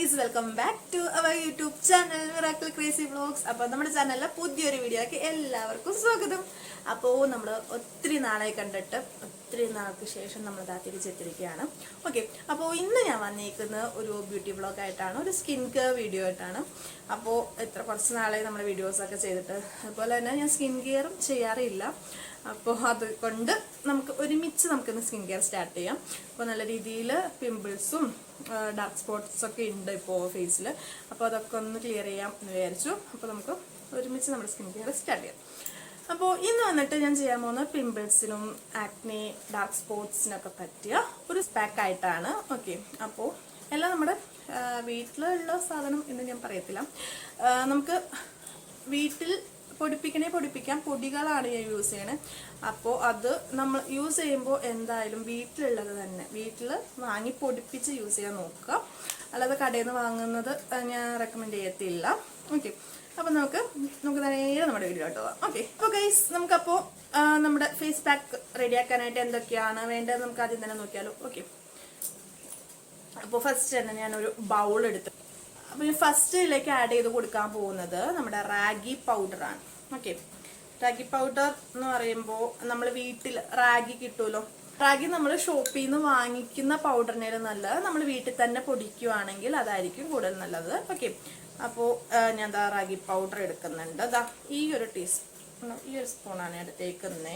Guys, welcome back to our YouTube channel miracle crazy vlogs. അപ്പോൾ നമ്മുടെ ചാനലിലെ പുതിയൊരു വീഡിയോയ്ക്ക് എല്ലാവർക്കും സ്വാഗതം. അപ്പോൾ നമ്മൾ ഒത്തിരി നാളായി കണ്ടിട്ട് ഒത്തിരി നാൾക്ക് ശേഷം നമ്മൾ തിരിച്ചെത്തിയിരിക്കുകയാണ്. ഓക്കെ, അപ്പോൾ ഇന്ന് ഞാൻ വന്നിരിക്കുന്നത് ഒരു ബ്യൂട്ടി വ്ലോഗായിട്ടാണ്, ഒരു സ്കിൻ കെയർ വീഡിയോ ആയിട്ടാണ്. അപ്പോൾ കുറച്ച് നാളായി നമ്മൾ വീഡിയോസൊക്കെ ചെയ്തിട്ട്, അതുപോലെ തന്നെ ഞാൻ സ്കിൻ കെയറും ചെയ്യാറില്ല. അപ്പോൾ അതുകൊണ്ട് നമുക്കിന്ന് സ്കിൻ കെയർ സ്റ്റാർട്ട് ചെയ്യാം. അപ്പോൾ നല്ല രീതിയിൽ പിമ്പിൾസും ഡാർക്ക് സ്പോട്ട്സൊക്കെ ഉണ്ട് ഇപ്പോൾ ഫേസിൽ. അപ്പോൾ അതൊക്കെ ഒന്ന് ക്ലിയർ ചെയ്യാം എന്ന് വിചാരിച്ചു. അപ്പോൾ നമുക്ക് ഒരുമിച്ച് നമ്മുടെ സ്കിൻ കെയർ സ്റ്റാർട്ട് ചെയ്യാം. അപ്പോൾ ഇന്ന് വന്നിട്ട് ഞാൻ ചെയ്യാൻ പോകുന്ന പിമ്പിൾസിനും ആക്നെ ഡാർക്ക് സ്പോട്ട്സിനൊക്കെ പറ്റിയ ഒരു പാക്ക് ആയിട്ടാണ്. ഓക്കെ, അപ്പോൾ എല്ലാം നമ്മുടെ വീട്ടിലുള്ള സാധനം എന്ന് ഞാൻ പറയത്തില്ല. നമുക്ക് വീട്ടിൽ പൊടിപ്പിക്കാം. പൊടികളാണ് ഞാൻ യൂസ് ചെയ്യണേ. അപ്പോൾ അത് നമ്മൾ യൂസ് ചെയ്യുമ്പോൾ എന്തായാലും വീട്ടിലുള്ളത് തന്നെ വീട്ടിൽ വാങ്ങി പൊടിപ്പിച്ച് യൂസ് ചെയ്യാൻ നോക്കുക. അല്ലാതെ കടയിൽ നിന്ന് വാങ്ങുന്നത് ഞാൻ റെക്കമെൻഡ് ചെയ്യത്തില്ല. ഓക്കെ, അപ്പോൾ നമുക്ക് നേരെ നമ്മുടെ വീഡിയോട്ട് പോകാം. ഓക്കെ, അപ്പോൾ ഗൈസ്, നമുക്കപ്പോൾ നമ്മുടെ ഫേസ് പാക്ക് റെഡിയാക്കാനായിട്ട് എന്തൊക്കെയാണ് വേണ്ടത് നമുക്ക് ആദ്യം തന്നെ നോക്കിയാലോ. ഓക്കെ, അപ്പോൾ ഫസ്റ്റ് തന്നെ ഞാനൊരു ബൗൾ എടുത്ത്, അപ്പോൾ ഞാൻ ഫസ്റ്റ് ഇതിലേക്ക് ആഡ് ചെയ്ത് കൊടുക്കാൻ പോകുന്നത് നമ്മുടെ റാഗി പൗഡറാണ്. ഓക്കെ, റാഗി പൗഡർ എന്ന് പറയുമ്പോൾ നമ്മൾ വീട്ടിൽ റാഗി കിട്ടുമല്ലോ. റാഗി നമ്മൾ ഷോപ്പിൽ നിന്ന് വാങ്ങിക്കുന്ന പൗഡറിനേലും നല്ലത് നമ്മൾ വീട്ടിൽ തന്നെ പൊടിക്കുകയാണെങ്കിൽ അതായിരിക്കും കൂടുതൽ നല്ലത്. ഓക്കെ, അപ്പോൾ ഞാൻ റാഗി പൗഡർ എടുക്കുന്നുണ്ട്. ഈ ഒരു സ്പൂണാണ് എടുത്തേക്കുന്നത്.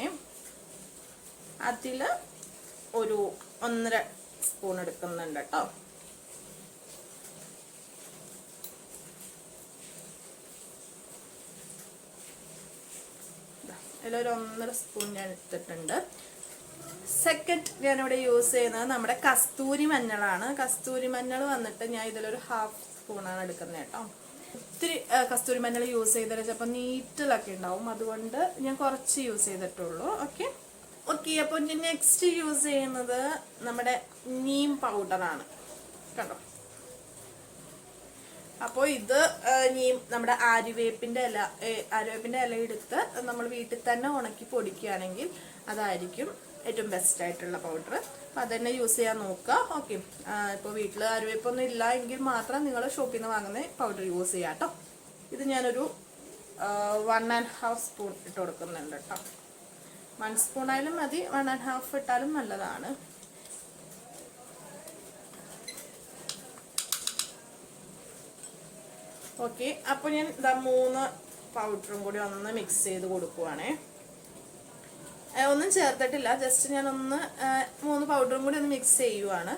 അതിൽ ഒരു 1.5 സ്പൂൺ എടുക്കുന്നുണ്ട് കേട്ടോ. അതിലൊരു 1.5 സ്പൂൺ ഞാൻ എടുത്തിട്ടുണ്ട്. സെക്കൻഡ് ഞാനിവിടെ യൂസ് ചെയ്യുന്നത് നമ്മുടെ കസ്തൂരി മഞ്ഞളാണ്. കസ്തൂരി മഞ്ഞൾ വന്നിട്ട് ഞാൻ ഇതിലൊരു 1/2 സ്പൂണാണ് എടുക്കുന്നത് കേട്ടോ. ഒത്തിരി കസ്തൂരി മഞ്ഞൾ യൂസ് ചെയ്തിട്ട് ചിലപ്പോൾ നീറ്റിലൊക്കെ ഉണ്ടാവും, അതുകൊണ്ട് ഞാൻ കുറച്ച് യൂസ് ചെയ്തിട്ടുള്ളൂ. ഓക്കെ, അപ്പോൾ ഞാൻ നെക്സ്റ്റ് യൂസ് ചെയ്യുന്നത് നമ്മുടെ നീം പൗഡറാണ്. കണ്ടോ, അപ്പോൾ ഇത് നമ്മുടെ ആര്യവേപ്പിന്റെ ഇല എടുത്ത് നമ്മൾ വീട്ടിൽ തന്നെ ഉണക്കി പൊടിക്കുകയാണെങ്കിൽ അതായിരിക്കും ഏറ്റവും ബെസ്റ്റ് ആയിട്ടുള്ള പൗഡർ. അപ്പം അതന്നെ യൂസ് ചെയ്യാൻ നോക്കുക. ഓക്കെ, ഇപ്പോൾ വീട്ടിൽ ആര്യവേപ്പൊന്നും ഇല്ല എങ്കിൽ മാത്രം നിങ്ങൾ ഷോപ്പിൽ നിന്ന് വാങ്ങുന്ന പൗഡർ യൂസ് ചെയ്യാം കേട്ടോ. ഇത് ഞാനൊരു 1.5 സ്പൂൺ ഇട്ട് കൊടുക്കുന്നുണ്ട് കേട്ടോ. 1 സ്പൂൺ ആയാലും മതി, 1.5 ഇട്ടാലും നല്ലതാണ്. ഓക്കെ, അപ്പോൾ ഞാൻ 3 പൗഡറും കൂടി ഒന്ന് മിക്സ് ചെയ്ത് കൊടുക്കുവാണേ. ഒന്നും ചേർത്തിട്ടില്ല, ജസ്റ്റ് ഞാൻ 3 പൗഡറും കൂടി ഒന്ന് മിക്സ് ചെയ്യുവാണ്.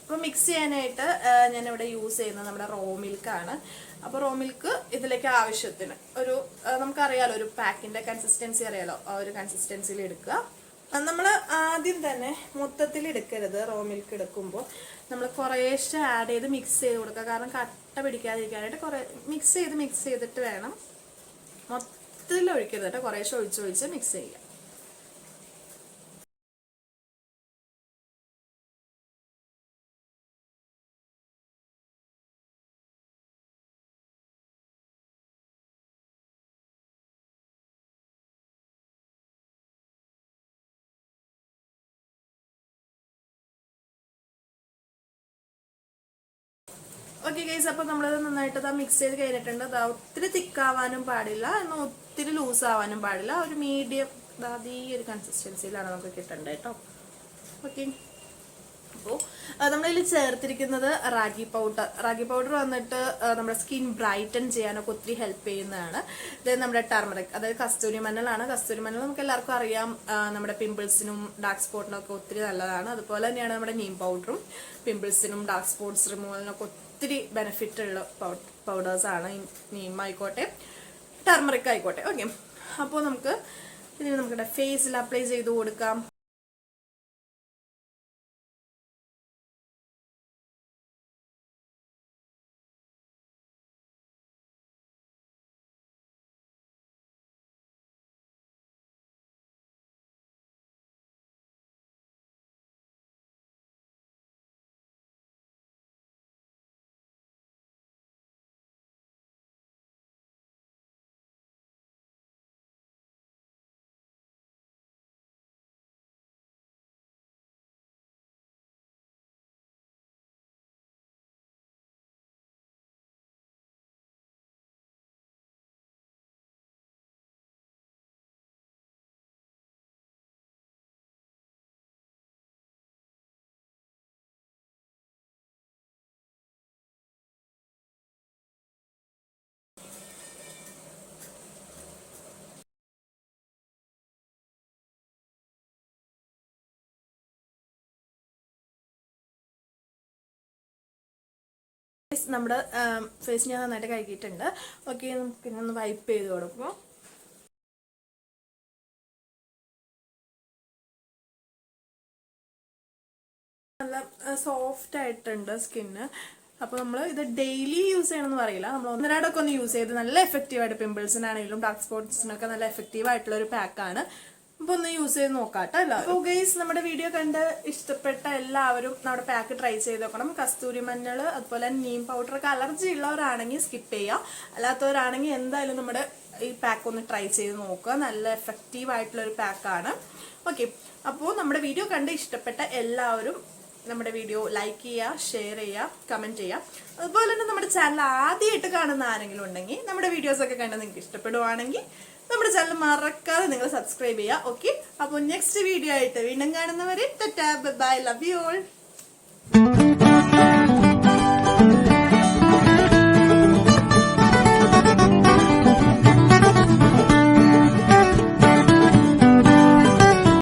അപ്പോൾ മിക്സ് ചെയ്യാനായിട്ട് ഞാനിവിടെ യൂസ് ചെയ്യുന്നത് നമ്മുടെ റോ മിൽക്കാണ്. അപ്പോൾ റോ മിൽക്ക് ഇതിലേക്ക് ആവശ്യത്തിന് നമുക്കറിയാലോ, ഒരു പാക്കിന്റെ കൺസിസ്റ്റൻസി അറിയാലോ, ആ ഒരു കൺസിസ്റ്റൻസിയിൽ എടുക്കുക. നമ്മൾ ആദ്യം തന്നെ മൊത്തത്തിൽ എടുക്കരുത്. റോ മിൽക്ക് എടുക്കുമ്പോൾ നമ്മൾ കുറേശ്ശെ ആഡ് ചെയ്ത് മിക്സ് ചെയ്ത് കൊടുക്കുക. കാരണം കട്ട പിടിക്കാതിരിക്കാനായിട്ട് മിക്സ് ചെയ്തിട്ട് വേണം. മൊത്തത്തിൽ ഒഴിക്കരുത് കേട്ടോ, കുറേശ്ശെ ഒഴിച്ച് മിക്സ് ചെയ്യുക. ഓക്കെ ഗൈസ്, അപ്പോൾ നമ്മളത് നന്നായിട്ട് മിക്സ് ചെയ്ത് കഴിഞ്ഞിട്ടുണ്ട്. ഒത്തിരി തിക്കാവാനും പാടില്ല, എന്നാൽ ഒത്തിരി ലൂസ് ആവാനും പാടില്ല. ഒരു മീഡിയം ഈ ഒരു കൺസിസ്റ്റൻസിയിലാണ് നമുക്ക് കിട്ടേണ്ടത് കേട്ടോ. ഓക്കെ, അപ്പോൾ നമ്മളിതിൽ ചേർത്തിരിക്കുന്നത് റാഗി പൗഡർ വന്നിട്ട് നമ്മുടെ സ്കിൻ ബ്രൈറ്റൻ ചെയ്യാനൊക്കെ ഒത്തിരി ഹെൽപ്പ് ചെയ്യുന്നതാണ്. ഇത് നമ്മുടെ ടർമറിക്, അതായത് കസ്തൂരി മഞ്ഞളാണ്. കസ്തൂരി മഞ്ഞൾ നമുക്ക് എല്ലാവർക്കും അറിയാം, നമ്മുടെ പിമ്പിൾസിനും ഡാർക്ക് സ്പോട്ടിനും ഒക്കെ ഒത്തിരി നല്ലതാണ്. അതുപോലെ തന്നെയാണ് നമ്മുടെ നീം പൗഡറും പിമ്പിൾസിനും ഡാർക്ക് സ്പോട്ട്സ് റിമൂവലിനൊക്കെ ഒത്തിരി ബെനിഫിറ്റ് ഉള്ള പൗഡേഴ്സാണ്. നീം ആയിക്കോട്ടെ ടർമറിക് ആയിക്കോട്ടെ. ഓക്കെ, അപ്പോൾ നമ്മുടെ ഫേസിൽ അപ്ലൈ ചെയ്ത് കൊടുക്കാം. നമ്മുടെ ഫേസ് ഞാൻ നന്നായിട്ട് കഴുകിയിട്ടുണ്ട്. ഓക്കെ, പിന്നെ ഒന്ന് വൈപ്പ് ചെയ്ത് കൊടുക്കും. നല്ല സോഫ്റ്റ് ആയിട്ടുണ്ട് സ്കിന്ന്. അപ്പോൾ നമ്മൾ ഇത് ഡെയിലി യൂസ് ചെയ്യണമെന്ന് പറയില്ല, നമ്മൾ ഒന്നരാടൊക്കെ ഒന്ന് യൂസ് ചെയ്ത് നല്ല എഫക്റ്റീവായിട്ട് പിമ്പിൾസിനാണെങ്കിലും ഡാർക്ക് സ്പോട്ട്സിനൊക്കെ നല്ല എഫക്റ്റീവായിട്ടുള്ള ഒരു പാക്കാണ്. അപ്പോൾ ഒന്ന് യൂസ് ചെയ്ത് നോക്കാട്ടോ. അല്ല അപ്പോൾ ഗൈസ്, നമ്മുടെ വീഡിയോ കണ്ട് ഇഷ്ടപ്പെട്ട എല്ലാവരും നമ്മുടെ പാക്ക് ട്രൈ ചെയ്ത് നോക്കണം. കസ്തൂരി മഞ്ഞൾ അതുപോലെ നീം പൗഡറൊക്കെ അലർജി ഉള്ളവരാണെങ്കിൽ സ്കിപ്പ് ചെയ്യുക. അല്ലാത്തവരാണെങ്കിൽ എന്തായാലും നമ്മുടെ ഈ പാക്ക് ഒന്ന് ട്രൈ ചെയ്ത് നോക്കുക. നല്ല എഫക്റ്റീവായിട്ടുള്ളൊരു പാക്കാണ്. ഓക്കെ, അപ്പോൾ നമ്മുടെ വീഡിയോ കണ്ട് ഇഷ്ടപ്പെട്ട എല്ലാവരും നമ്മുടെ വീഡിയോ ലൈക്ക് ചെയ്യുക, ഷെയർ ചെയ്യുക, കമൻറ്റ് ചെയ്യുക. അതുപോലെ തന്നെ നമ്മുടെ ചാനൽ ആദ്യമായിട്ട് കാണുന്ന ആരെങ്കിലും ഉണ്ടെങ്കിൽ നമ്മുടെ വീഡിയോസൊക്കെ കണ്ട് നിങ്ങൾക്ക് ഇഷ്ടപ്പെടുവാണെങ്കിൽ നമ്മുടെ ചാനൽ മറക്കാതെ നിങ്ങൾ സബ്സ്ക്രൈബ് ചെയ്യുക. ഓക്കെ, അപ്പോൾ നെക്സ്റ്റ് വീഡിയോ ആയിട്ട് വീണ്ടും കാണുന്നവരെ tata, bye, love you all.